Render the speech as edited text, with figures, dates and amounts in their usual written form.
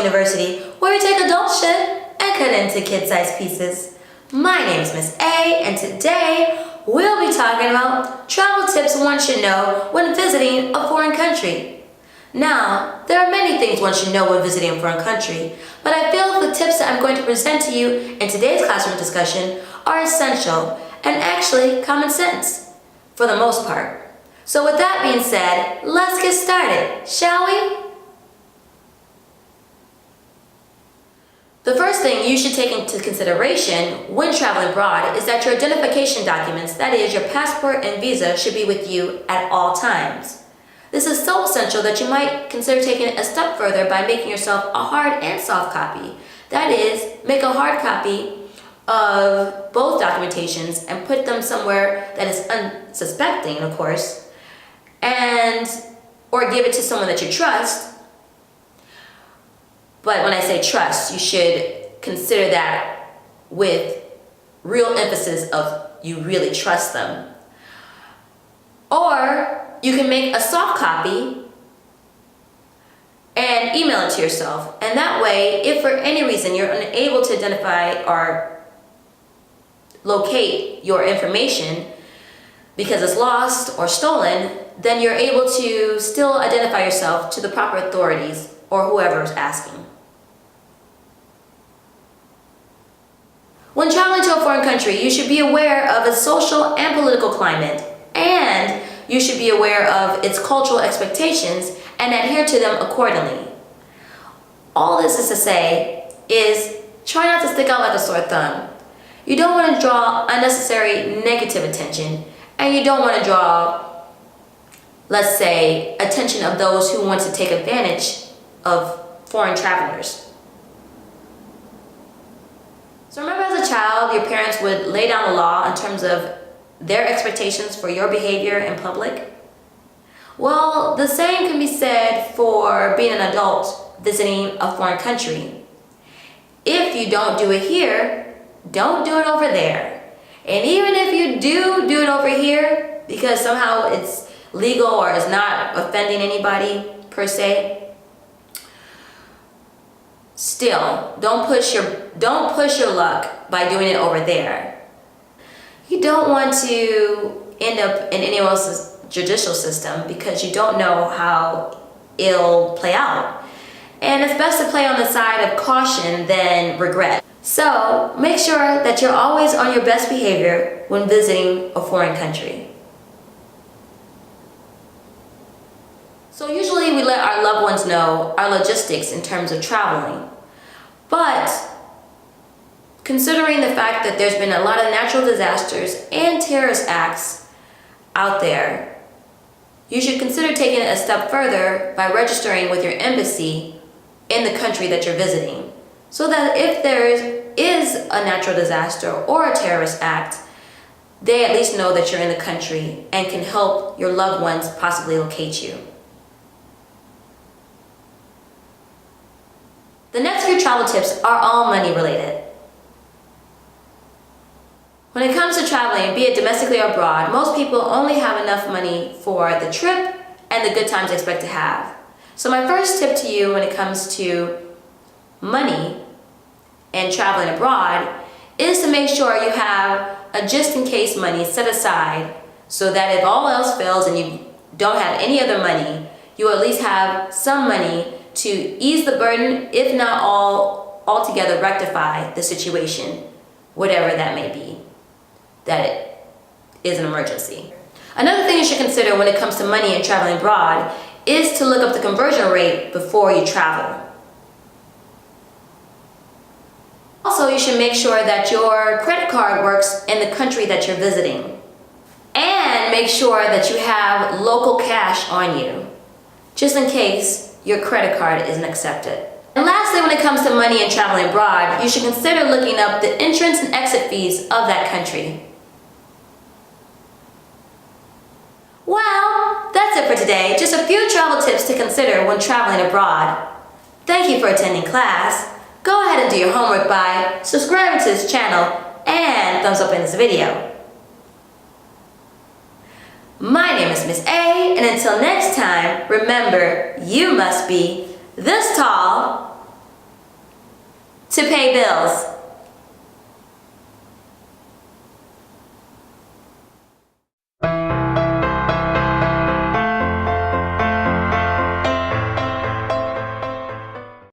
University, where we take adult shit and cut it into kid-sized pieces. My name is Miss A, and today we'll be talking about travel tips one should know when visiting a foreign country. Now, there are many things one should know when visiting a foreign country, but I feel the tips that I'm going to present to you in today's classroom discussion are essential and actually common sense, for the most part. So with that being said, let's get started, shall we? The first thing you should take into consideration when traveling abroad is that your identification documents, that is, your passport and visa, should be with you at all times. This is so essential that you might consider taking it a step further by making yourself a hard and soft copy. That is, make a hard copy of both documentations and put them somewhere that is unsuspecting, of course, or give it to someone that you trust. But when I say trust, you should consider that with real emphasis of you really trust them. Or you can make a soft copy and email it to yourself. And that way, if for any reason you're unable to identify or locate your information because it's lost or stolen, then you're able to still identify yourself to the proper authorities or whoever's asking. When traveling to a foreign country, you should be aware of its social and political climate, and you should be aware of its cultural expectations and adhere to them accordingly. All this is to say is try not to stick out like a sore thumb. You don't want to draw unnecessary negative attention, and you don't want to draw, let's say, attention of those who want to take advantage of foreign travelers. So remember, as a child, your parents would lay down the law in terms of their expectations for your behavior in public? Well, the same can be said for being an adult visiting a foreign country. If you don't do it here, don't do it over there. And even if you do it over here, because somehow it's legal or is not offending anybody per se, still, don't push your luck by doing it over there. You don't want to end up in anyone else's judicial system because you don't know how it'll play out. And it's best to play on the side of caution than regret. So make sure that you're always on your best behavior when visiting a foreign country. So usually we let our loved ones know our logistics in terms of traveling. But considering the fact that there's been a lot of natural disasters and terrorist acts out there, you should consider taking it a step further by registering with your embassy in the country that you're visiting, so that if there is a natural disaster or a terrorist act, they at least know that you're in the country and can help your loved ones possibly locate you. The next few travel tips are all money related. When it comes to traveling, be it domestically or abroad, most people only have enough money for the trip and the good times they expect to have. So my first tip to you when it comes to money and traveling abroad is to make sure you have a just-in-case money set aside so that if all else fails and you don't have any other money, you at least have some money to ease the burden, if not altogether rectify the situation, whatever that may be, that it is an emergency. Another thing you should consider when it comes to money and traveling abroad is to look up the conversion rate before you travel. Also, you should make sure that your credit card works in the country that you're visiting. And make sure that you have local cash on you, just in case your credit card isn't accepted. And lastly, when it comes to money and traveling abroad, you should consider looking up the entrance and exit fees of that country. Well, that's it for today. Just a few travel tips to consider when traveling abroad. Thank you for attending class. Go ahead and do your homework by subscribing to this channel and thumbs up in this video. My name is Miss A, and until next time, remember, you must be this tall to pay bills.